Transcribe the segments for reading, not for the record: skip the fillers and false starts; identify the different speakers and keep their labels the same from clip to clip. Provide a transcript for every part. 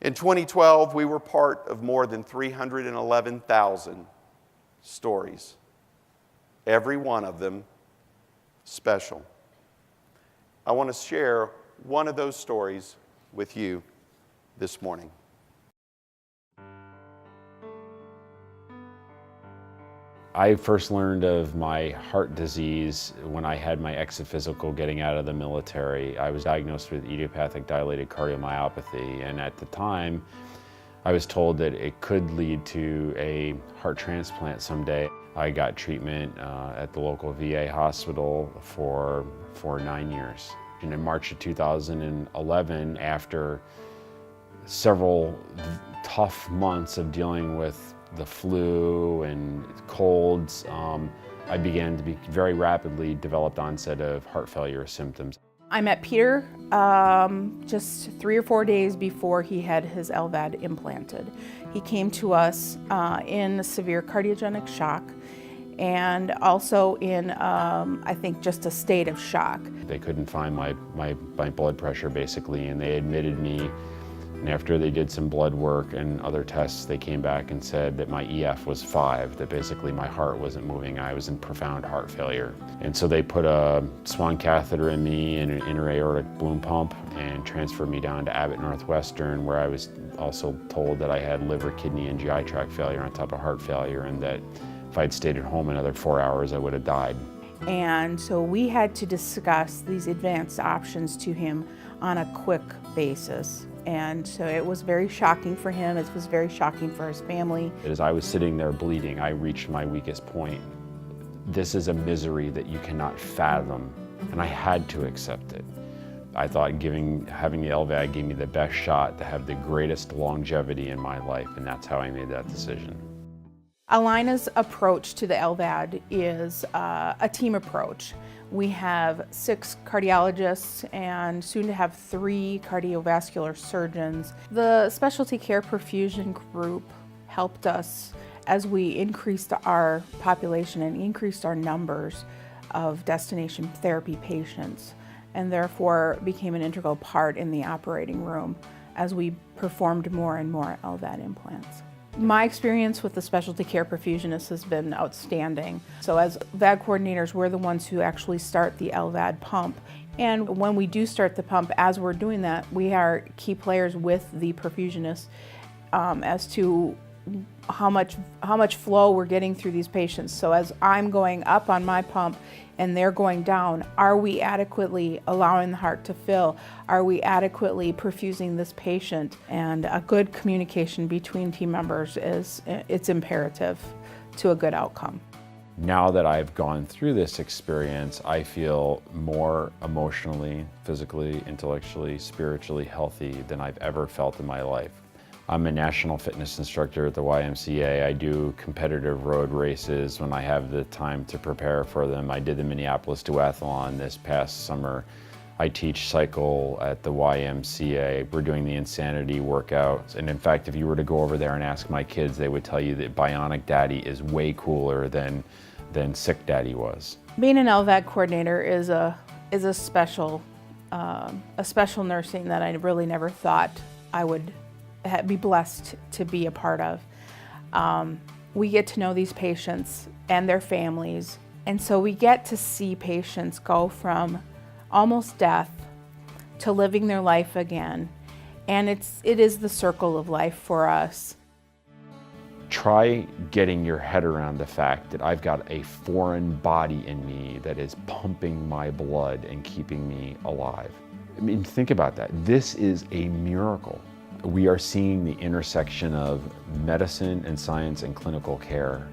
Speaker 1: In 2012, we were part of more than 311,000 stories, every one of them special. I want to share one of those stories with you this morning.
Speaker 2: I first learned of my heart disease when I had my exit physical getting out of the military. I was diagnosed with idiopathic dilated cardiomyopathy, and at the time I was told that it could lead to a heart transplant someday. I got treatment at the local VA hospital for 9 years. And in March of 2011, after several tough months of dealing with the flu and colds, I began to be very rapidly developed onset of heart failure symptoms.
Speaker 3: I met Peter just 3 or 4 days before he had his LVAD implanted. He came to us in severe cardiogenic shock and also in, I think, just a state of shock.
Speaker 2: They couldn't find my blood pressure basically, and they admitted me. And after they did some blood work and other tests, they came back and said that my EF was 5, that basically my heart wasn't moving. I was in profound heart failure. And so they put a swan catheter in me and an interaortic balloon pump and transferred me down to Abbott Northwestern, where I was also told that I had liver, kidney, and GI tract failure on top of heart failure, and that if I'd stayed at home another 4 hours, I would have died.
Speaker 3: And so we had to discuss these advanced options to him on a quick basis. And so it was very shocking for him. It was very shocking for his family.
Speaker 2: As I was sitting there bleeding, I reached my weakest point. This is a misery that you cannot fathom, and I had to accept it. I thought having the LVAD gave me the best shot to have the greatest longevity in my life, and that's how I made that decision.
Speaker 3: Alina's approach to the LVAD is a team approach. We have 6 cardiologists and soon to have 3 cardiovascular surgeons. The specialty care perfusion group helped us as we increased our population and increased our numbers of destination therapy patients, and therefore became an integral part in the operating room as we performed more and more LVAD implants. My experience with the specialty care perfusionists has been outstanding. So as VAD coordinators, we're the ones who actually start the LVAD pump. And when we do start the pump, as we're doing that, we are key players with the perfusionists as to how much flow we're getting through these patients. So as I'm going up on my pump and they're going down, are we adequately allowing the heart to fill? Are we adequately perfusing this patient? And a good communication between team members it's imperative to a good outcome.
Speaker 2: Now that I've gone through this experience, I feel more emotionally, physically, intellectually, spiritually healthy than I've ever felt in my life. I'm a national fitness instructor at the YMCA. I do competitive road races when I have the time to prepare for them. I did the Minneapolis Duathlon this past summer. I teach cycle at the YMCA. We're doing the Insanity workouts. And in fact, if you were to go over there and ask my kids, they would tell you that Bionic Daddy is way cooler than Sick Daddy was.
Speaker 3: Being an LVAD coordinator is a special nursing that I really never thought I would be blessed to be a part of. We get to know these patients and their families, and so we get to see patients go from almost death to living their life again, and it is the circle of life for us.
Speaker 2: Try getting your head around the fact that I've got a foreign body in me that is pumping my blood and keeping me alive. I mean, think about that. This is a miracle. We are seeing the intersection of medicine and science and clinical care.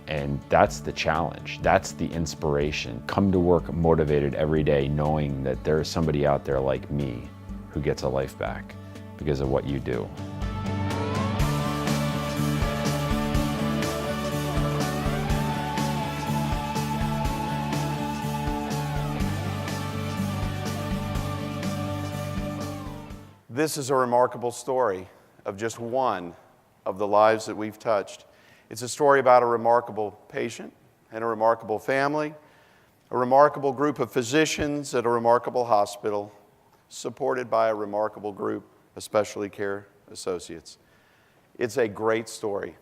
Speaker 2: And that's the challenge. That's the inspiration. Come to work motivated every day knowing that there's somebody out there like me who gets a life back because of what you do.
Speaker 1: This is a remarkable story of just one of the lives that we've touched. It's a story about a remarkable patient and a remarkable family, a remarkable group of physicians at a remarkable hospital, supported by a remarkable group of specialty care Associates. It's a great story.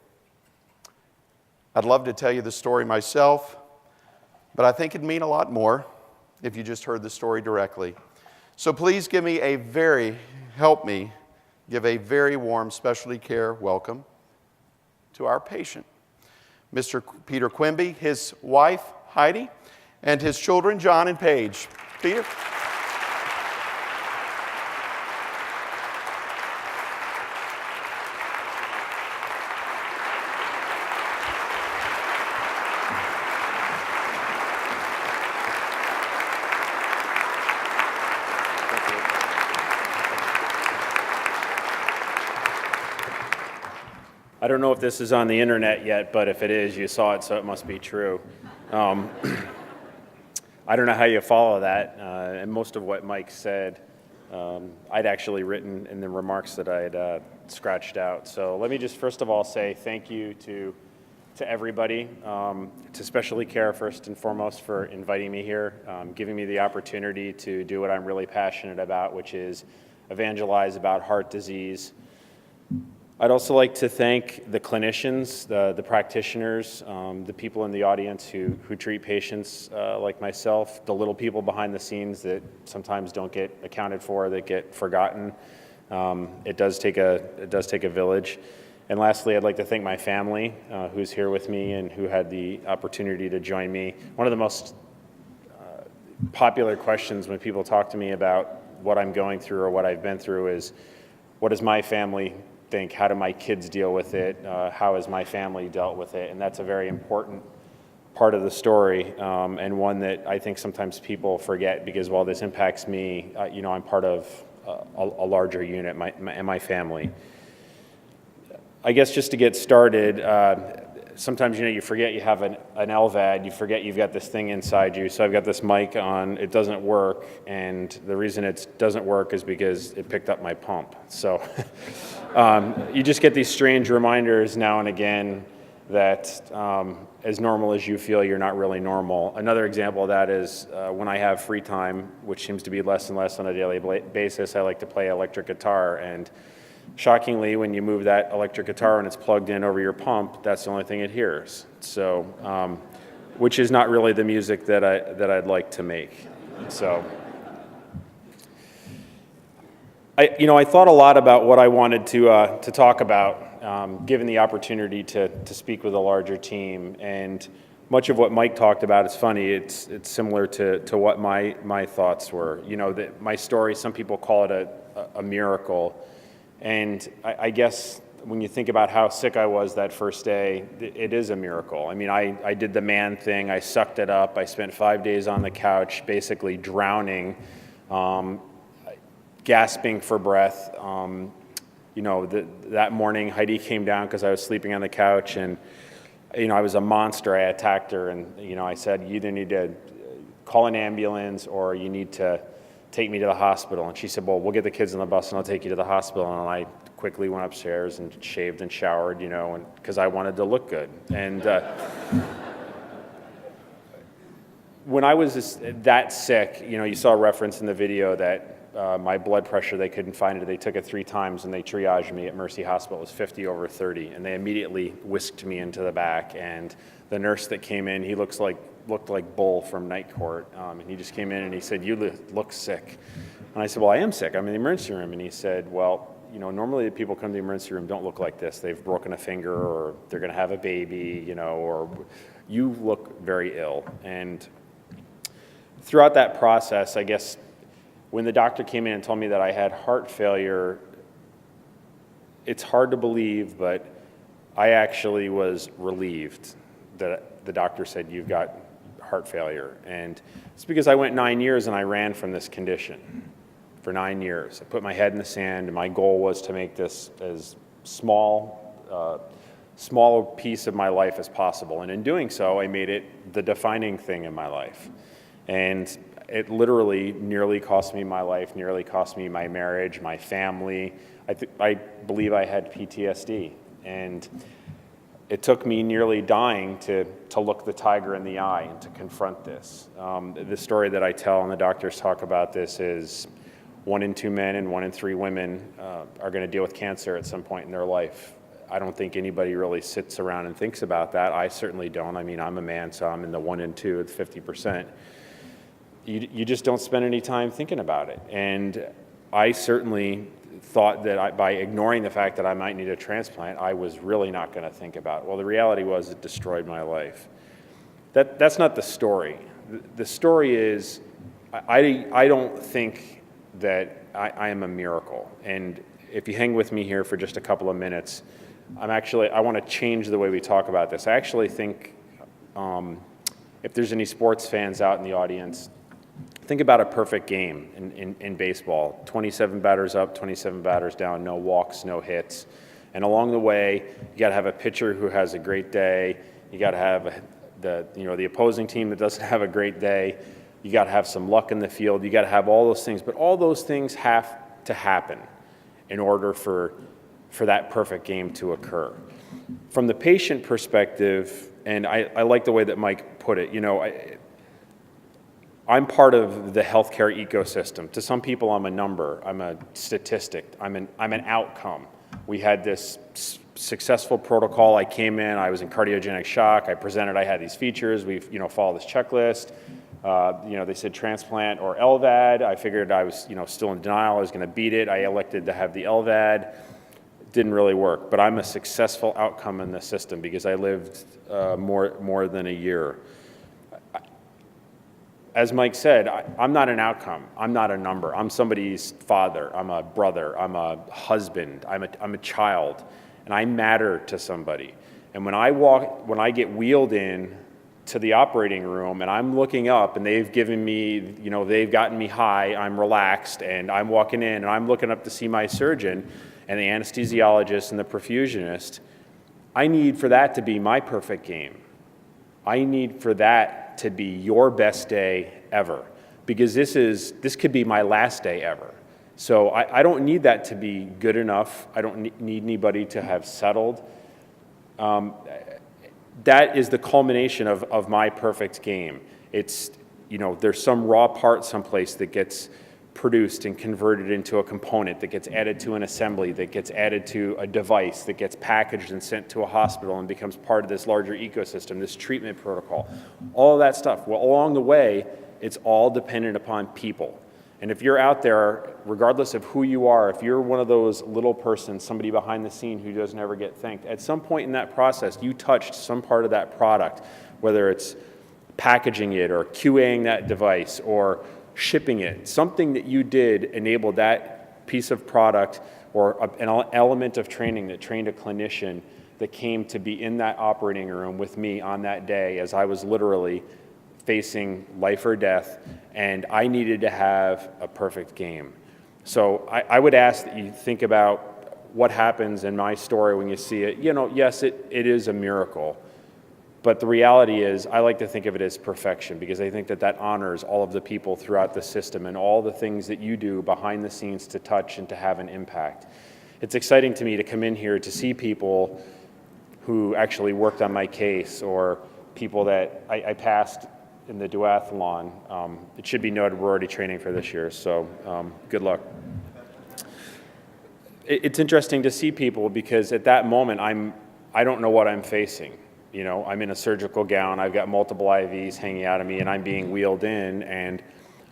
Speaker 1: I'd love to tell you the story myself, but I think it'd mean a lot more if you just heard the story directly. So please help me give a very warm specialty care welcome to our patient, Mr. Peter Quimby, his wife, Heidi, and his children, John and Paige. Peter?
Speaker 4: I don't know if this is on the internet yet, but if it is, you saw it, so it must be true. I don't know how you follow that, and most of what Mike said, I'd actually written in the remarks that I'd scratched out. So let me just first of all say thank you to everybody, to Specialty Care first and foremost for inviting me here, giving me the opportunity to do what I'm really passionate about, which is evangelize about heart disease. I'd also like to thank the clinicians, the practitioners, the people in the audience who treat patients like myself, the little people behind the scenes that sometimes don't get accounted for, that get forgotten. It does take a village. And lastly, I'd like to thank my family who's here with me and who had the opportunity to join me. One of the most popular questions when people talk to me about what I'm going through or what I've been through is, what does my family think? How do my kids deal with it? How has my family dealt with it? And that's a very important part of the story, and one that I think sometimes people forget, because while this impacts me, I'm part of a larger unit, my family. I guess just to get started, sometimes you forget you have an LVAD, you forget you've got this thing inside you. So I've got this mic on, it doesn't work, and the reason it doesn't work is because it picked up my pump. So you just get these strange reminders now and again that as normal as you feel, you're not really normal. Another example of that is when I have free time, which seems to be less and less on a daily basis, I like to play electric guitar, and shockingly, when you move that electric guitar and it's plugged in over your pump, that's the only thing it hears. So, which is not really the music that I'd like to make. So, I thought a lot about what I wanted to talk about, given the opportunity to speak with a larger team. And much of what Mike talked about is funny. It's similar to what my thoughts were. My story, some people call it a miracle. And I guess when you think about how sick I was that first day, it is a miracle. I mean, I did the man thing. I sucked it up. I spent 5 days on the couch, basically drowning, gasping for breath. That morning, Heidi came down because I was sleeping on the couch, and I was a monster. I attacked her, and I said, you either need to call an ambulance or you need to take me to the hospital. And she said, well, we'll get the kids on the bus and I'll take you to the hospital. And I quickly went upstairs and shaved and showered, because I wanted to look good. And when I was that sick, you saw a reference in the video that my blood pressure, they couldn't find it. They took it 3 times and they triaged me at Mercy Hospital. It was 50/30. And they immediately whisked me into the back. And the nurse that came in, he looked like Bull from Night Court, and he just came in and he said, you look sick. And I said, well, I am sick. I'm in the emergency room. And he said, well, normally the people come to the emergency room don't look like this. They've broken a finger, or they're going to have a baby, or you look very ill. And throughout that process, I guess, when the doctor came in and told me that I had heart failure, it's hard to believe, but I actually was relieved that the doctor said, you've got heart failure. And it's because I went 9 years and I ran from this condition for 9 years. I put my head in the sand, and my goal was to make this as small piece of my life as possible. And in doing so, I made it the defining thing in my life. And it literally nearly cost me my life, nearly cost me my marriage, my family. I believe I had PTSD. And it took me nearly dying to look the tiger in the eye and to confront this. The story that I tell, and the doctors talk about this, is 1 in 2 men and 1 in 3 women are going to deal with cancer at some point in their life. I don't think anybody really sits around and thinks about that. I certainly don't. I mean, I'm a man, so I'm in the 1 in 2, it's 50%. You just don't spend any time thinking about it. And I certainly thought that by ignoring the fact that I might need a transplant, I was really not going to think about it. Well, the reality was it destroyed my life. That's not the story. The story is I don't think that I am a miracle. And if you hang with me here for just a couple of minutes, I want to change the way we talk about this. I actually think if there's any sports fans out in the audience, think about a perfect game in baseball. 27 batters up, 27 batters down, no walks, no hits. And along the way, you got to have a pitcher who has a great day. You got to have the opposing team that doesn't have a great day. You got to have some luck in the field. You got to have all those things. But all those things have to happen in order for that perfect game to occur. From the patient perspective, and I like the way that Mike put it, I'm part of the healthcare ecosystem. To some people, I'm a number, I'm a statistic, I'm an outcome. We had this successful protocol. I came in, I was in cardiogenic shock, I presented, I had these features, we followed this checklist. They said transplant or LVAD. I figured I was still in denial, I was going to beat it. I elected to have the LVAD. Didn't really work, but I'm a successful outcome in the system because I lived more than a year. As Mike said, I'm not an outcome. I'm not a number. I'm somebody's father. I'm a brother. I'm a husband. I'm a child, and I matter to somebody. And when I get wheeled in to the operating room, and I'm looking up, and they've given me, they've gotten me high. I'm relaxed, and I'm walking in, and I'm looking up to see my surgeon, and the anesthesiologist, and the perfusionist. I need for that to be my perfect game. I need for that to be your best day ever, because this could be my last day ever. So I don't need that to be good enough. I don't need anybody to have settled. That is the culmination of my perfect game. It's, there's some raw part someplace that gets produced and converted into a component that gets added to an assembly, that gets added to a device, that gets packaged and sent to a hospital and becomes part of this larger ecosystem, this treatment protocol, all of that stuff. Well, along the way, it's all dependent upon people. And if you're out there, regardless of who you are, if you're one of those little persons, somebody behind the scene who doesn't ever get thanked, at some point in that process, you touched some part of that product, whether it's packaging it or QAing that device or shipping it. Something that you did enabled that piece of product or an element of training that trained a clinician that came to be in that operating room with me on that day as I was literally facing life or death, and I needed to have a perfect game. So I would ask that you think about what happens in my story when you see it. Yes, it is a miracle. But the reality is, I like to think of it as perfection because I think that honors all of the people throughout the system and all the things that you do behind the scenes to touch and to have an impact. It's exciting to me to come in here to see people who actually worked on my case or people that I passed in the duathlon. It should be noted we're already training for this year, so good luck. It's interesting to see people because at that moment, I don't know what I'm facing. I'm in a surgical gown, I've got multiple IVs hanging out of me, and I'm being wheeled in, and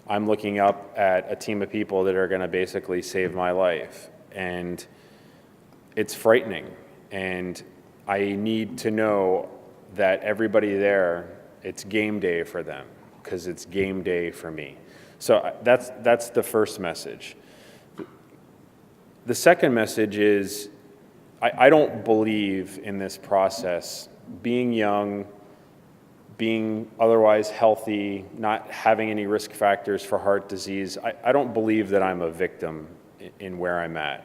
Speaker 4: I'm looking up at a team of people that are going to basically save my life. And it's frightening, and I need to know that everybody there, it's game day for them, because it's game day for me. So that's the first message. The second message is, I don't believe in this process. Being young, being otherwise healthy, not having any risk factors for heart disease, I don't believe that I'm a victim in where I'm at.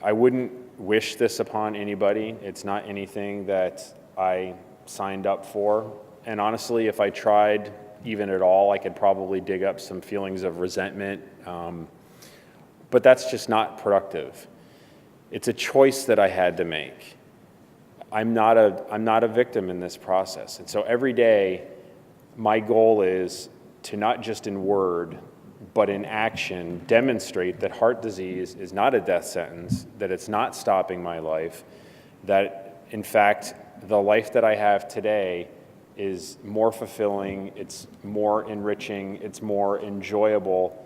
Speaker 4: I wouldn't wish this upon anybody. It's not anything that I signed up for. And honestly, if I tried even at all, I could probably dig up some feelings of resentment. But that's just not productive. It's a choice that I had to make. I'm not a victim in this process. And so every day, my goal is to not just in word, but in action demonstrate that heart disease is not a death sentence, that it's not stopping my life, that in fact the life that I have today is more fulfilling, it's more enriching, it's more enjoyable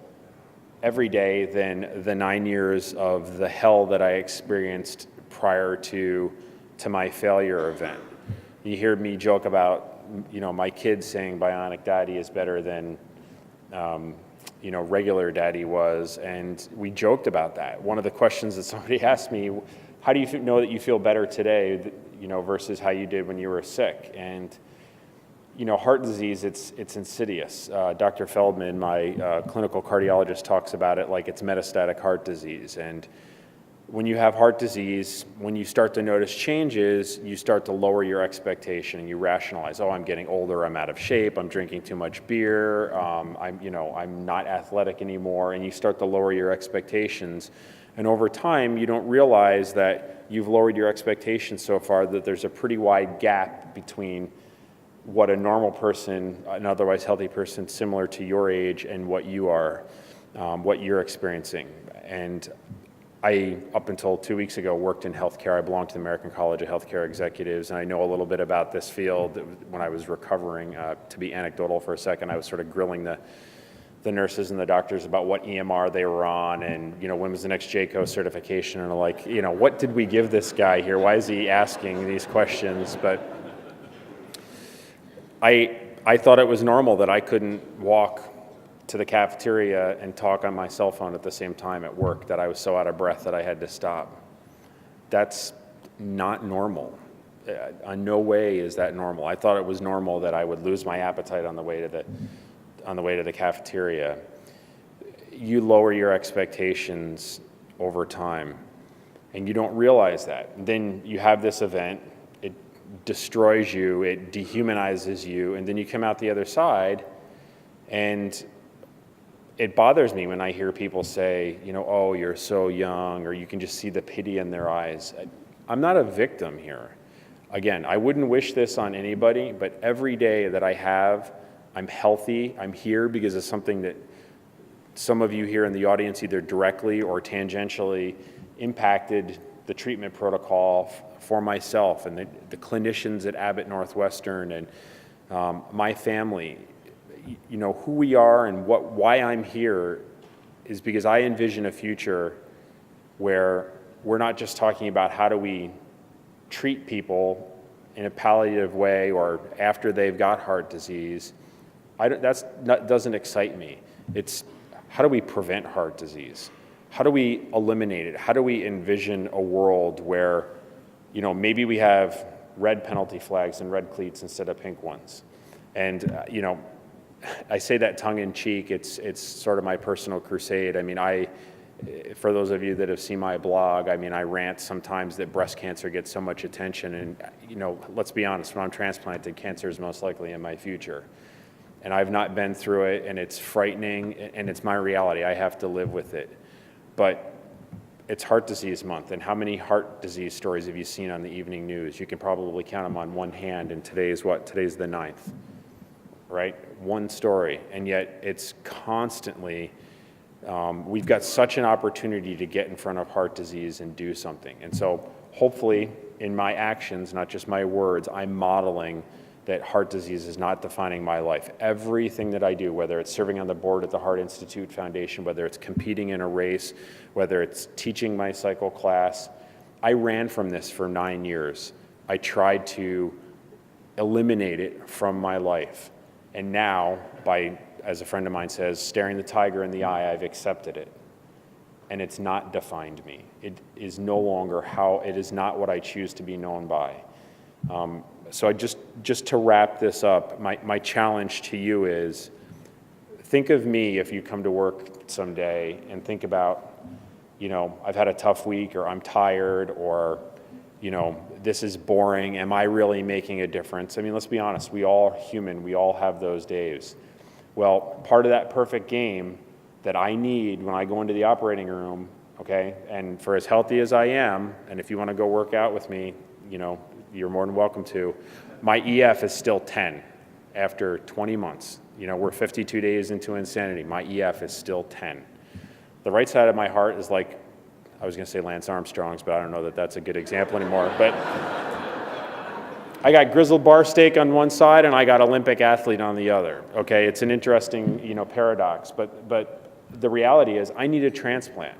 Speaker 4: every day than the 9 years of the hell that I experienced prior to my failure event. You hear me joke about, my kids saying bionic daddy is better than, regular daddy was, and we joked about that. One of the questions that somebody asked me, how do you know that you feel better today, versus how you did when you were sick? And heart disease, it's insidious. Dr. Feldman, my clinical cardiologist, talks about it like it's metastatic heart disease. And when you have heart disease, when you start to notice changes, you start to lower your expectation and you rationalize, oh, I'm getting older, I'm out of shape, I'm drinking too much beer, I'm not athletic anymore, and you start to lower your expectations. And over time, you don't realize that you've lowered your expectations so far that there's a pretty wide gap between what a normal person, an otherwise healthy person similar to your age, and what you are, what you're experiencing. And I, up until 2 weeks ago, worked in healthcare. I belonged to the American College of Healthcare Executives, and I know a little bit about this field. When I was recovering, to be anecdotal for a second, I was sort of grilling the nurses and the doctors about what EMR they were on, and when was the next JCO certification, and like, what did we give this guy here? Why is he asking these questions? But I thought it was normal that I couldn't walk to the cafeteria and talk on my cell phone at the same time at work, that I was so out of breath that I had to stop. That's not normal. In no way is that normal. I thought it was normal that I would lose my appetite on the way to the cafeteria. You lower your expectations over time, and you don't realize that. And then you have this event, it destroys you, it dehumanizes you, and then you come out the other side, and it bothers me when I hear people say, oh, you're so young, or you can just see the pity in their eyes. I'm not a victim here. Again, I wouldn't wish this on anybody, but every day that I have, I'm healthy, I'm here because of something that some of you here in the audience either directly or tangentially impacted the treatment protocol for myself and the clinicians at Abbott Northwestern and my family. Who we are and why I'm here is because I envision a future where we're not just talking about how do we treat people in a palliative way or after they've got heart disease. That doesn't excite me. It's how do we prevent heart disease? How do we eliminate it? How do we envision a world where, maybe we have red penalty flags and red cleats instead of pink ones? And, I say that tongue in cheek. It's sort of my personal crusade. I mean, for those of you that have seen my blog, I rant sometimes that breast cancer gets so much attention. And, let's be honest, when I'm transplanted, cancer is most likely in my future. And I've not been through it, and it's frightening, and it's my reality. I have to live with it. But it's Heart Disease Month, and how many heart disease stories have you seen on the evening news? You can probably count them on one hand, and today's the 9th, right? One story, and yet it's constantly, we've got such an opportunity to get in front of heart disease and do something. And so hopefully in my actions, not just my words, I'm modeling that heart disease is not defining my life. Everything that I do, whether it's serving on the board at the Heart Institute Foundation, whether it's competing in a race, whether it's teaching my cycle class, I ran from this for 9 years. I tried to eliminate it from my life. And now, as a friend of mine says, staring the tiger in the eye, I've accepted it. And it's not defined me. It is no longer it is not what I choose to be known by. So just to wrap this up, my challenge to you is, think of me if you come to work someday and think about, I've had a tough week, or I'm tired, or, this is boring. Am I really making a difference? Let's be honest. We all are human. We all have those days. Well, part of that perfect game that I need when I go into the operating room, okay, and for as healthy as I am, and if you want to go work out with me, you're more than welcome to, my EF is still 10. after 20 months. You know, we're 52 days into insanity. My EF is still 10. The right side of my heart is like, I was going to say Lance Armstrong's, but I don't know that that's a good example anymore. But I got grizzled bar steak on one side and I got Olympic athlete on the other. Okay, it's an interesting, paradox, but the reality is I need a transplant.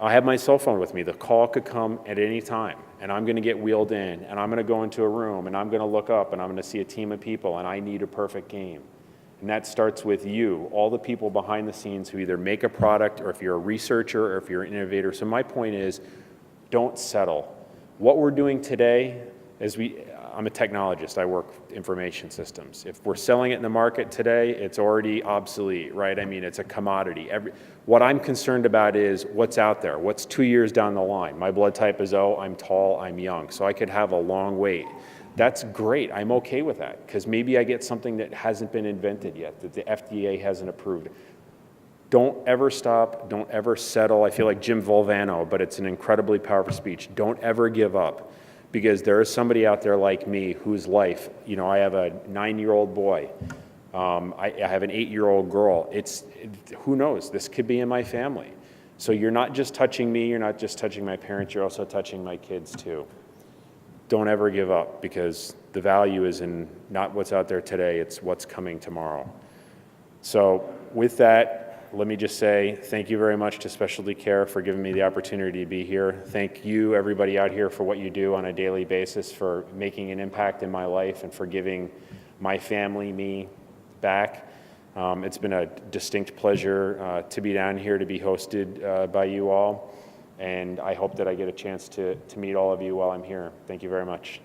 Speaker 4: I have my cell phone with me. The call could come at any time, and I'm going to get wheeled in, and I'm going to go into a room, and I'm going to look up, and I'm going to see a team of people, and I need a perfect game. And that starts with you, all the people behind the scenes who either make a product, or if you're a researcher, or if you're an innovator. So my point is, don't settle. What we're doing today is I'm a technologist, I work information systems. If we're selling it in the market today, it's already obsolete, right? I mean, it's a commodity. What I'm concerned about is what's out there, what's 2 years down the line. My blood type is O, I'm tall, I'm young, so I could have a long wait. That's great, I'm okay with that, because maybe I get something that hasn't been invented yet, that the FDA hasn't approved. Don't ever stop, don't ever settle. I feel like Jim Valvano, but it's an incredibly powerful speech. Don't ever give up. Because there is somebody out there like me whose life, I have a 9-year-old boy, I have an 8-year-old girl. Who knows, this could be in my family. So you're not just touching me, you're not just touching my parents, you're also touching my kids too. Don't ever give up, because the value is in not what's out there today, it's what's coming tomorrow. So with that, let me just say thank you very much to Specialty Care for giving me the opportunity to be here. Thank you, everybody out here, for what you do on a daily basis, for making an impact in my life and for giving my family, me, back. It's been a distinct pleasure to be down here, to be hosted by you all, and I hope that I get a chance to meet all of you while I'm here. Thank you very much.